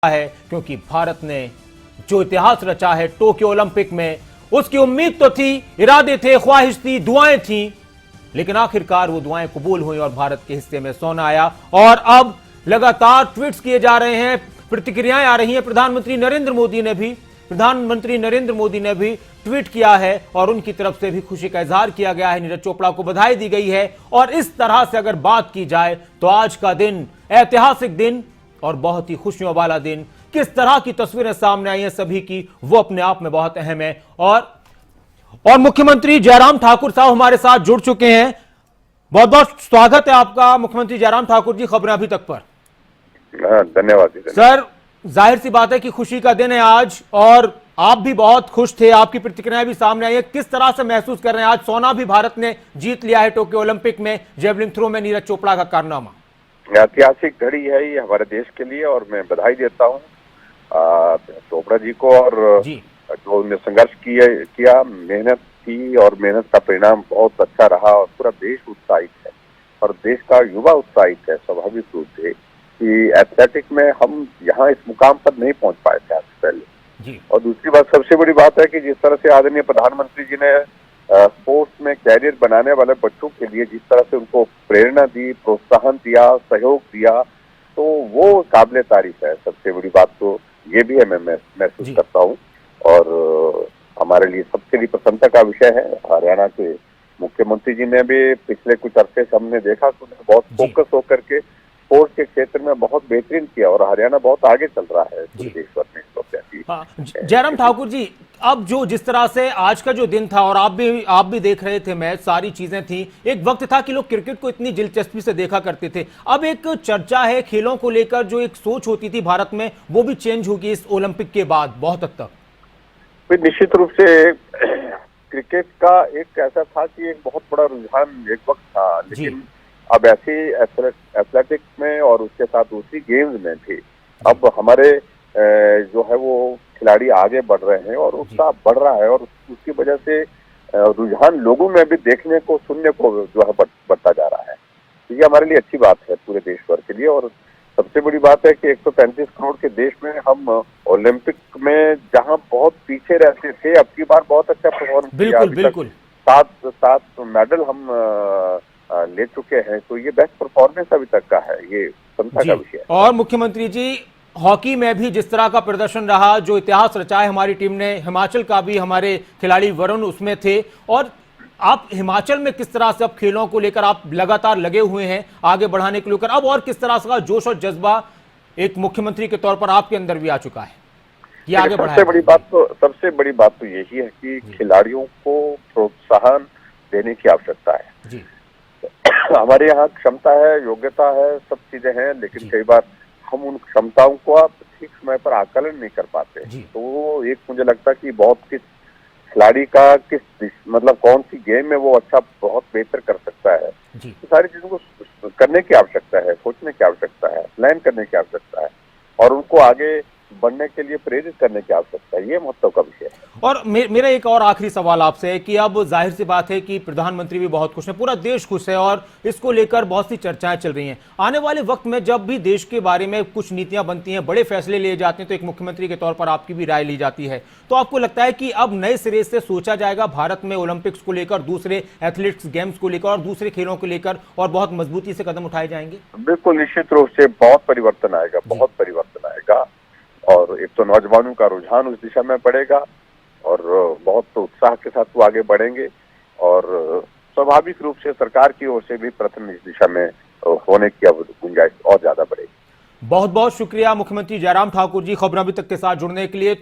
है, क्योंकि भारत ने जो इतिहास रचा है टोक्यो ओलंपिक में, उसकी उम्मीद तो थी, इरादे थे, ख्वाहिश थी, दुआएं थी, लेकिन आखिरकार वो दुआएं कबूल हुई और भारत के हिस्से में सोना आया। और अब लगातार ट्वीट्स किए जा रहे हैं, प्रतिक्रियाएं आ रही हैं। प्रधानमंत्री नरेंद्र मोदी ने भी ट्वीट किया है और उनकी तरफ से भी खुशी का इजहार किया गया है। नीरज चोपड़ा को बधाई दी गई है। और इस तरह से अगर बात की जाए तो आज का दिन ऐतिहासिक दिन और बहुत ही खुशियों वाला दिन। किस तरह की तस्वीरें सामने आई हैं सभी की, वो अपने आप में बहुत अहम है। और मुख्यमंत्री जयराम ठाकुर साहब हमारे साथ जुड़ चुके हैं। बहुत बहुत स्वागत है आपका मुख्यमंत्री जयराम ठाकुर जी खबरें अभी तक पर। धन्यवाद सर, जाहिर सी बात है कि खुशी का दिन है आज और आप भी बहुत खुश थे, आपकी प्रतिक्रियाएं भी सामने आई है। किस तरह से महसूस कर रहे हैं? आज सोना भी भारत ने जीत लिया है टोक्यो ओलंपिक में, जेवलिन थ्रो में नीरज चोपड़ा का कारनामा। ऐतिहासिक घड़ी है ये हमारे देश के लिए और मैं बधाई देता हूँ चोपड़ा जी को। और जो उन्होंने संघर्ष किया, मेहनत की और मेहनत का परिणाम बहुत अच्छा रहा और पूरा देश उत्साहित है और देश का युवा उत्साहित है। स्वाभाविक रूप से कि एथलेटिक में हम यहाँ इस मुकाम पर नहीं पहुंच पाए थे आज से पहले। और दूसरी बात, सबसे बड़ी बात है कि जिस तरह से आदरणीय प्रधानमंत्री जी ने स्पोर्ट्स में कैरियर बनाने वाले बच्चों के लिए जिस तरह से उनको प्रेरणा दी, प्रोत्साहन दिया, सहयोग दिया, तो वो काबिले तारीफ है। सबसे बड़ी बात तो ये भी है, मैं महसूस करता हूँ और हमारे लिए सबसे बड़ी प्रसन्नता का विषय है। हरियाणा के मुख्यमंत्री जी ने भी पिछले कुछ अरसे से हमने देखा कि उन्हें बहुत फोकस होकर के स्पोर्ट्स के क्षेत्र में बहुत बेहतरीन किया और हरियाणा बहुत आगे चल रहा है पूरे देश भर में। जयराम ठाकुर जी, अब जो जिस तरह से आज का जो दिन था और आप भी देख रहे थे मैच, सारी चीजें थी। एक वक्त था कि लोग क्रिकेट को इतनी दिलचस्पी से देखा करते थे। अब एक चर्चा है खेलों को लेकर, जो एक सोच होती थी भारत में, वो भी चेंज होगी इस ओलंपिक के बाद बहुत हद तक। निश्चित रूप से क्रिकेट का एक ऐसा था कि एक बहुत बड़ा रुझान एक वक्त था, लेकिन अब ऐसी एथलेटिक्स में और उसके साथ दूसरी गेम्स में भी अब हमारे जो है वो खिलाड़ी आगे बढ़ रहे हैं और उत्साह बढ़ रहा है और उसकी वजह से रुझान लोगों में भी देखने को, सुनने को जो है बढ़ता जा रहा है। ये हमारे लिए अच्छी बात है पूरे देश भर के लिए। और सबसे बड़ी बात है कि 135 करोड़ के देश में हम ओलंपिक में जहां बहुत पीछे रहते थे, अब की बार बहुत अच्छा परफॉर्मेंस किया। बिल्कुल 7 मेडल हम ले चुके हैं, तो ये बेस्ट परफॉर्मेंस अभी तक का है, ये समझा का विषय है। और मुख्यमंत्री जी, हॉकी में भी जिस तरह का प्रदर्शन रहा, जो इतिहास रचा है हमारी टीम ने, हिमाचल का भी हमारे खिलाड़ी वरुण उसमें थे। और आप हिमाचल में किस तरह से अब खेलों को लेकर आप लगातार लगे हुए हैं आगे बढ़ाने को लेकर, अब और किस तरह से जोश और जज्बा एक मुख्यमंत्री के तौर पर आपके अंदर भी आ चुका है ये आगे बढ़ाया? सबसे बड़ी बात तो यही है कि खिलाड़ियों को प्रोत्साहन देने की आवश्यकता है। हमारे यहाँ क्षमता है, योग्यता है, सब चीजें हैं, लेकिन कई बार हम उन क्षमताओं को आप ठीक समय पर आकलन नहीं कर पाते। तो एक मुझे लगता है कि बहुत किस खिलाड़ी का मतलब कौन सी गेम में वो अच्छा बहुत बेहतर कर सकता है, तो सारी चीजों को करने की आवश्यकता है, सोचने की आवश्यकता है, प्लान करने की आवश्यकता है और उनको आगे बढ़ने के लिए प्रेरित करने की आवश्यकता है। ये महत्व का विषय है। और मेरा एक और आखिरी सवाल आपसे है कि अब जाहिर सी बात है कि प्रधानमंत्री भी बहुत खुश हैं, पूरा देश खुश है और इसको लेकर बहुत सी चर्चाएं चल रही हैं। आने वाले वक्त में जब भी देश के बारे में कुछ नीतियां बनती हैं, बड़े फैसले लिए जाते हैं, तो एक मुख्यमंत्री के तौर पर आपकी भी राय ली जाती है, तो आपको लगता है कि अब नए सिरे से सोचा जाएगा भारत में ओलंपिक्स को लेकर, दूसरे एथलेटिक्स गेम्स को लेकर और दूसरे खेलों को लेकर, और बहुत मजबूती से कदम उठाए जाएंगे? बिल्कुल, निश्चित रूप से बहुत परिवर्तन आएगा, बहुत परिवर्तन आएगा। और एक तो नौजवानों का रुझान उस दिशा में बढ़ेगा और बहुत उत्साह के साथ वो आगे बढ़ेंगे और स्वाभाविक रूप से सरकार की ओर से भी प्रथम इस दिशा में होने की गुंजाइश और ज्यादा बढ़ेगी। बहुत बहुत शुक्रिया मुख्यमंत्री जयराम ठाकुर जी खबरें अभी तक के साथ जुड़ने के लिए।